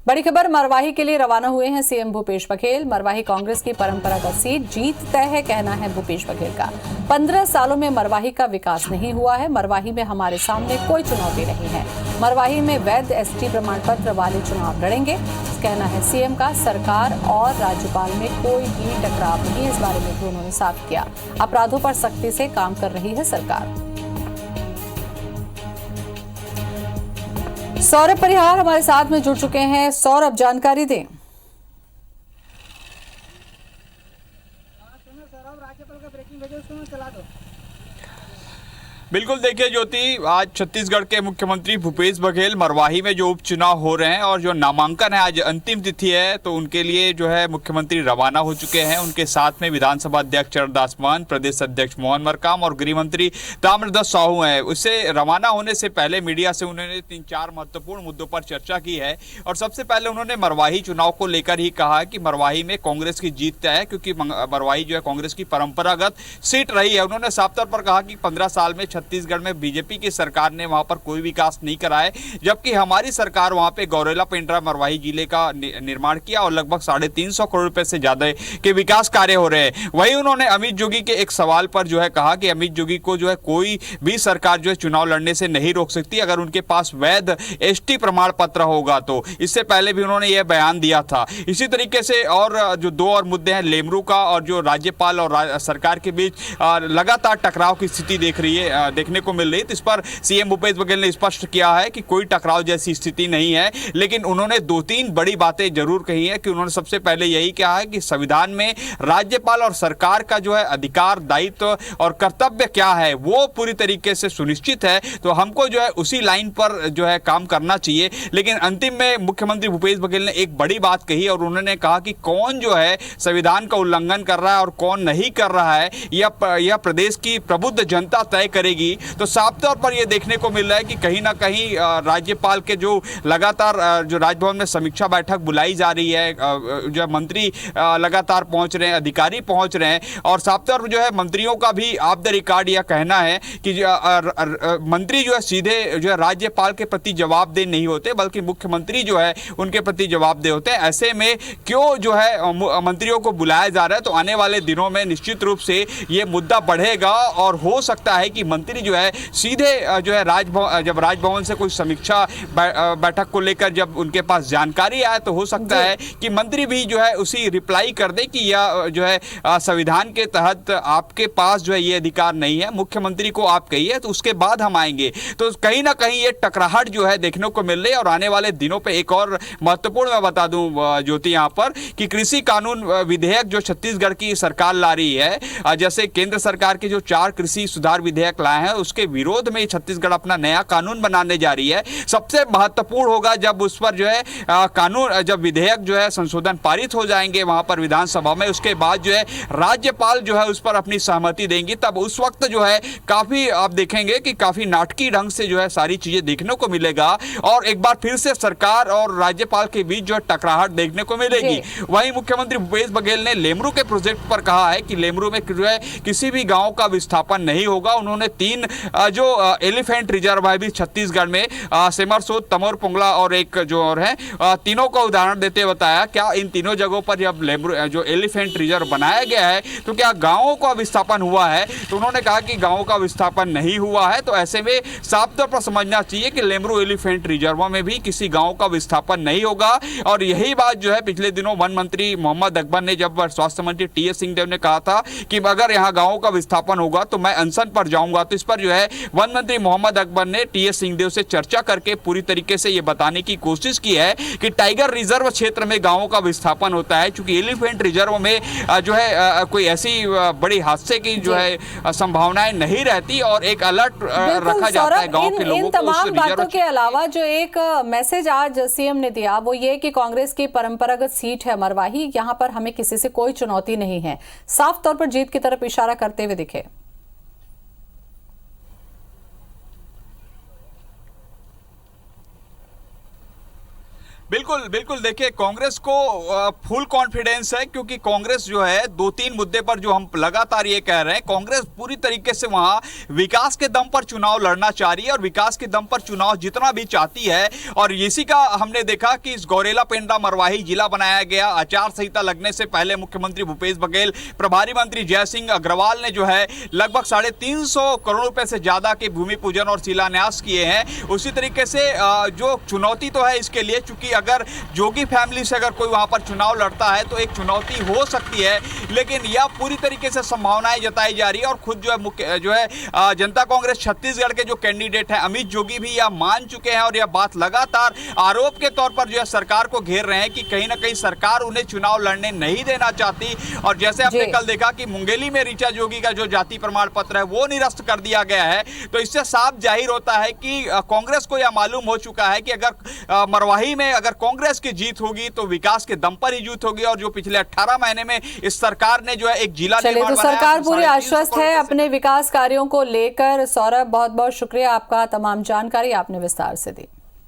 बड़ी खबर मरवाही के लिए रवाना हुए हैं सीएम भूपेश बघेल। मरवाही कांग्रेस की परंपरागत सीट, जीत तय है, कहना है भूपेश बघेल का। 15 सालों में मरवाही का विकास नहीं हुआ है। मरवाही में हमारे सामने कोई चुनौती नहीं है। मरवाही में वैध एसटी प्रमाण पत्र वाले चुनाव लड़ेंगे, कहना है सीएम का। सरकार और राज्यपाल में कोई भी टकराव नहीं, इस बारे में भी उन्होंने साफ किया। अपराधों पर सख्ती से काम कर रही है सरकार। सौरभ परिहार हमारे साथ में जुड़ चुके हैं। सौरभ, जानकारी दें। राज्यपाल का ब्रेकिंग भेजो, चला दो। बिल्कुल, देखिए ज्योति, आज छत्तीसगढ़ के मुख्यमंत्री भूपेश बघेल मरवाही में जो उपचुनाव हो रहे हैं और जो नामांकन है, आज अंतिम तिथि है, तो उनके लिए जो है मुख्यमंत्री रवाना हो चुके हैं। उनके साथ में विधानसभा अध्यक्ष चरणदास महंत, प्रदेश अध्यक्ष मोहन मरकाम और गृह मंत्री ताम्रध्वज साहू हैं। उससे रवाना होने से पहले मीडिया से उन्होंने 3-4 महत्वपूर्ण मुद्दों पर चर्चा की है। और सबसे पहले उन्होंने मरवाही चुनाव को लेकर ही कहा कि मरवाही में कांग्रेस की जीत तय है, क्योंकि मरवाही जो है कांग्रेस की परंपरागत सीट रही है। उन्होंने साफ तौर पर कहा कि 15 साल में छत्तीसगढ़ में बीजेपी की सरकार ने वहां पर कोई विकास नहीं करा है, जबकि हमारी सरकार वहां पे गौरेला पेंड्रा मरवाही जिले का निर्माण किया और लगभग 350 करोड़ रुपए से ज्यादा के विकास कार्य हो रहे हैं। वहीं उन्होंने अमित जोगी के एक सवाल पर जो है कहा कि अमित जोगी को जो है कोई भी सरकार जो है चुनाव लड़ने से नहीं रोक सकती अगर उनके पास वैध एसटी प्रमाण पत्र होगा तो। इससे पहले भी उन्होंने यह बयान दिया था। इसी तरीके से और जो 2 और मुद्दे हैं, लेमरू का और जो राज्यपाल और सरकार के बीच लगातार टकराव की स्थिति देखने को मिल रही है। इस पर सीएम भूपेश बघेल ने स्पष्ट किया है कि कोई टकराव जैसी स्थिति नहीं है, लेकिन उन्होंने 2-3 बड़ी बातें जरूर कही है। कि उन्होंने सबसे पहले यही कहा है कि संविधान में राज्यपाल और सरकार का जो है अधिकार, दायित्व और कर्तव्य क्या है वो पूरी तरीके से सुनिश्चित है, तो हमको जो है उसी लाइन पर जो है काम करना चाहिए। लेकिन अंतिम में मुख्यमंत्री भूपेश बघेल ने एक बड़ी बात कही और उन्होंने कहा कि कौन जो है संविधान का उल्लंघन कर रहा है और कौन नहीं कर रहा है, यह प्रदेश की प्रबुद्ध जनता तय करेगी। तो साफ तौर पर यह देखने को मिल रहा है कि कहीं ना कहीं राज्यपाल के जो लगातार जो राजभवन में समीक्षा बैठक बुलाई जा रही है, जो मंत्री लगातार पहुंच रहे हैं, अधिकारी पहुंच रहे हैं, और साफ तौर पर जो है मंत्रियों का भी ऑफ द रिकॉर्ड यह कहना है कि मंत्री जो है सीधे जो है राज्यपाल के प्रति जवाबदेह नहीं होते, बल्कि मुख्यमंत्री जो है उनके प्रति जवाबदेह होते हैं। ऐसे में क्यों जो है मंत्रियों को बुलाया जा रहा है, तो आने वाले दिनों में निश्चित रूप से ये मुद्दा बढ़ेगा और हो सकता है कि मंत्री जो है सीधे जो है जब राजभवन से कोई समीक्षा बैठक को लेकर जब उनके पास जानकारी आए, तो हो सकता है कि मंत्री भी जो है उसी रिप्लाई कर दे कि यह जो है संविधान के तहत आपके पास जो है ये अधिकार नहीं है, मुख्यमंत्री को आप कहिए तो उसके बाद हम आएंगे। तो कहीं ना कहीं ये टकराहट जो है देखने को मिल रही है। और आने वाले दिनों पे एक और महत्वपूर्ण मैं बता दूं ज्योति यहाँ पर कि कृषि कानून विधेयक जो छत्तीसगढ़ की सरकार ला रही है, जैसे केंद्र सरकार के जो 4 कृषि सुधार विधेयक लाए हैं उसके विरोध में छत्तीसगढ़ अपना नया कानून बनाने जा रही है। सबसे महत्वपूर्ण होगा जब उस पर जो है कानून, जब विधेयक जो है संशोधन पारित हो जाएंगे वहां पर विधानसभा में, उसके बाद जो है राज्यपाल जो है उस पर अपनी सहमति देंगी, तब उस वक्त जो है काफी आप देखेंगे कि काफी नाटकीय ढंग से जो है सारी चीजें देखने को मिलेगा और एक बार फिर से सरकार और राज्यपाल के बीच जो है टकराहट देखने को मिलेगी। वहीं मुख्यमंत्री भूपेश बघेल ने लेमरू के प्रोजेक्ट पर कहा है कि लेमरू में जो है किसी भी गांव का विस्थापन नहीं होगा। उन्होंने 3 जो एलिफेंट रिजर्व है भी छत्तीसगढ़ में, सेमरसोत, तमोर पुंगला और एक जो और है, तीनों का उदाहरण देते हुए बताया क्या इन तीनों जगहों पर जब जो एलिफेंट रिजर्व बनाया गया है तो क्या गांवों का विस्थापन हुआ है, तो उन्होंने कहा कि गांवों का विस्थापन नहीं हुआ है। तो ऐसे में साफ तौर पर समझना चाहिए कि लेमरू एलिफेंट रिजर्व में भी किसी गांव का विस्थापन नहीं होगा। और यही बात जो है पिछले दिनों वन मंत्री मोहम्मद अकबर ने, जब स्वास्थ्य मंत्री टीएस सिंहदेव ने कहा था कि अगर यहाँ गांवों का विस्थापन होगा तो मैं अनशन पर जाऊंगा, तो इस पर जो है वन मंत्री मोहम्मद अकबर ने टीएस सिंहदेव से चर्चा करके पूरी तरीके से ये बताने की कोशिश की है कि टाइगर रिजर्व क्षेत्र में गांवों का विस्थापन होता है, क्योंकि एलिफेंट रिजर्व में जो है कोई ऐसी बड़ी हादसे की जो है संभावनाएं नहीं रहती और एक अलर्ट रखा जाता है गांव के लोगों को। इन तमाम बातों के अलावा जो एक मैसेज आज सीएम ने दिया वो ये कि कांग्रेस की परंपरागत सीट है मरवाही, यहाँ पर हमें किसी से कोई चुनौती नहीं है, साफ तौर पर जीत की तरफ इशारा करते हुए दिखे। बिल्कुल बिल्कुल, देखिए कांग्रेस को फुल कॉन्फिडेंस है, क्योंकि कांग्रेस जो है 2-3 मुद्दे पर जो हम लगातार ये कह रहे हैं, कांग्रेस पूरी तरीके से वहां विकास के दम पर चुनाव लड़ना चाह रही है और विकास के दम पर चुनाव जितना भी चाहती है। और इसी का हमने देखा कि इस गौरेला पेंड्रा मरवाही जिला बनाया गया। आचार संहिता लगने से पहले मुख्यमंत्री भूपेश बघेल, प्रभारी मंत्री जय सिंह अग्रवाल ने जो है लगभग 350 करोड़ रुपए से ज्यादा के भूमि पूजन और शिलान्यास किए हैं। उसी तरीके से जो चुनौती तो है इसके लिए, चूंकि अगर जोगी फैमिली से अगर कोई वहां पर चुनाव लड़ता है तो एक चुनौती हो सकती है, लेकिन यह पूरी तरीके से संभावनाएं जताई जा रही है। और खुद जो है जनता कांग्रेस छत्तीसगढ़ के जो कैंडिडेट हैं अमित जोगी भी यह मान चुके हैं और यह बात लगातार आरोप के तौर पर जो है सरकार को घेर रहे हैं कि कहीं ना कहीं सरकार उन्हें चुनाव लड़ने नहीं देना चाहती। और जैसे आपने कल देखा कि मुंगेली में ऋचा जोगी का जो जाति प्रमाण पत्र है वो निरस्त कर दिया गया है, तो इससे साफ जाहिर होता है कि कांग्रेस को यह मालूम हो चुका है कि अगर मरवाही में अगर कांग्रेस की जीत होगी तो विकास के दम पर ही जीत होगी। और जो पिछले 18 महीने में इस सरकार ने जो है एक जिला चलिए, तो सरकार पूरी आश्वस्त है अपने विकास कार्यों को लेकर। सौरभ, बहुत बहुत शुक्रिया आपका, तमाम जानकारी आपने विस्तार से दी।